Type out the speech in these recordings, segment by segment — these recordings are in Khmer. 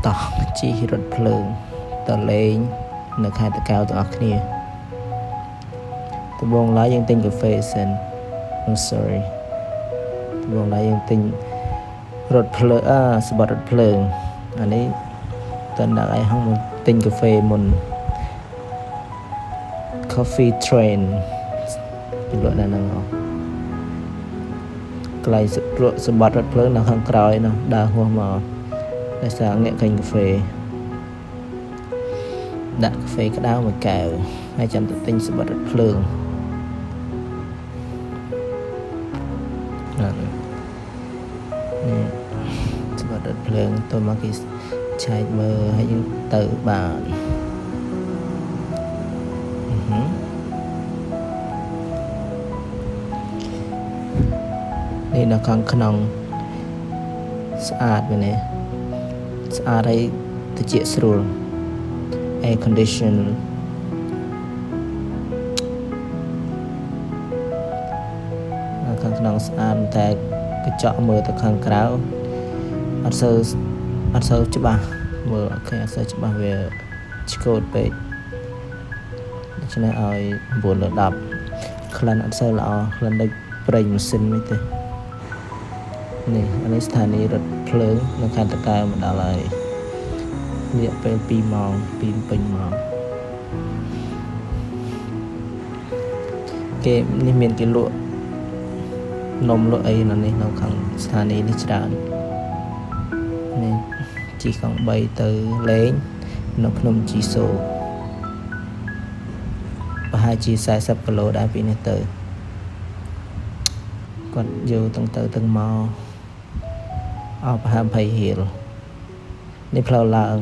តោះជីរថភ្លើងតលេងនៅខេត្តតាកែវទាំងអស់គ្នាដំបូងឡើយយើងទិញកាហ្វេសិន I'm sorry ដំបូងឡើយយើងទិញរថភ្លើងសម្បត្តិរថភ្លើងអានេះតើដាក់ឲ្យហងមកទិញកាហ្វេមុន Coffee Train ពីលក់នៅហ្នឹងកន្លែងសម្បត្តិរថភ្លើងនៅខាងក្រោយនោះដើរហួសមកដោយសារអ្នកឃើញកាហ្វេដាក់កាហ្វេក្តៅមួយកែវហើយចាំទៅទិញសម្បត្តិរថភ្លើងនេះសម្បត្តិរថភ្លើងទៅមកគេឆែកមើលហើយយើងទៅបាននេះនៅខាងក្នុងស្អាតមែនទេស្អាតហើយត្រជាក់ស្រួល air condition នៅខាងក្នុងស្អាតតែកញ្ចក់មើលទៅខាងក្រៅអត់សូវច្បាស់មើលអូខេអត់សូវច្បាស់វាឆ្កូតពេកដូច្នេះឲ្យ9 លើ 10ក្លិនអត់សូវល្អក្លិនដូចប្រេងម៉ាស៊ីនមិនទេនេះអានេះស្ថានីយ៍រថភ្លើងនៅខេត្តតាកែវមកដល់ហើយរយៈពេល2 ម៉ោងពីពេញម៉ោងគេនេះមានគេលក់នំលក់អីនៅនេះនៅខាងស្ថានីយ៍នេះច្រើននេះជីកង់3ទៅលេងនៅភ្នំជីសូប្រហែលជា40 គីឡូដែរពីនេះទៅគាត់យកទាំងទៅទាំងមកប្រហែល20 រៀលនេះផ្លូវឡើង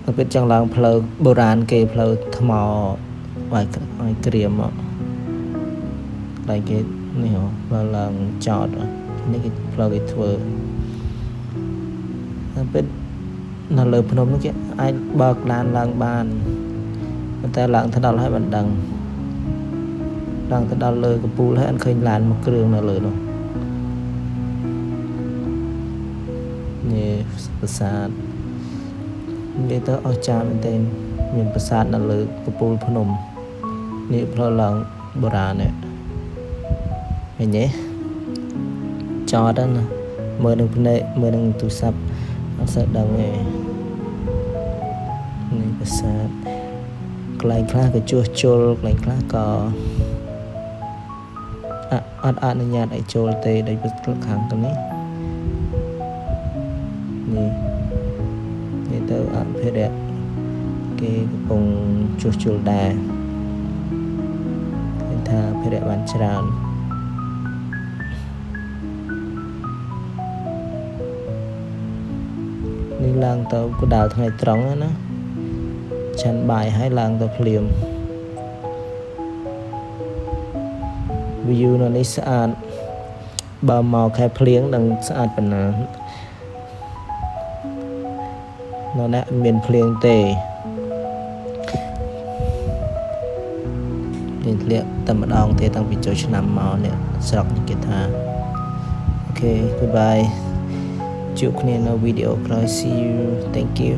ទៅពិតចង់ឡើងផ្លូវបុរាណគេផ្លូវថ្មឲ្យក្រៀមមកតែគេនេះផ្លូវឡើងចោតនេះគេផ្លូវគេធ្វើទៅពិតនៅលើភ្នំនោះគេអាចបើកឡានឡើងបានតែឡើងទៅដល់ហើយមិនដឹងឡើងទៅដល់លើកំពូលហើយអត់ឃើញឡានមួយគ្រឿងនៅលើនោះនេះប្រាសាទនិយាយទៅអស្ចារ្យមែនទែនមានប្រាសាទនៅលើកំពូលភ្នំនេះផ្លូវឡើងបុរាណនេះឃើញទេចោតណាមើលនឹងភ្នែកមើលនឹងទូរស័ព្ទអត់សូវដឹងទេនេះប្រាសាទកន្លែងខ្លះក៏ជួសជុលកន្លែងខ្លះក៏អត់អនុញ្ញាតឲ្យចូលទេដោយខាងទៅនេះនេះទៅអភិរក្សគេកំពុងជួសជុលដែរឃើញថាអភិរក្សបានច្រើននេះឡើងទៅកណ្ដាលថ្ងៃត្រង់ណាឆាន់បាយហើយឡើងទៅភ្លាម view នៅនេះស្អាតបើមកខែភ្លៀងនឹងស្អាតប៉ុណ្ណានៅនេះមានភ្លៀងទេមានធ្លាក់តែម្ដងទេតាំងពីចូលឆ្នាំមកនេះស្រុកនេះគេថាអូខេ goodbye ជួបគ្នានៅវីដេអូក្រោយ see you thank you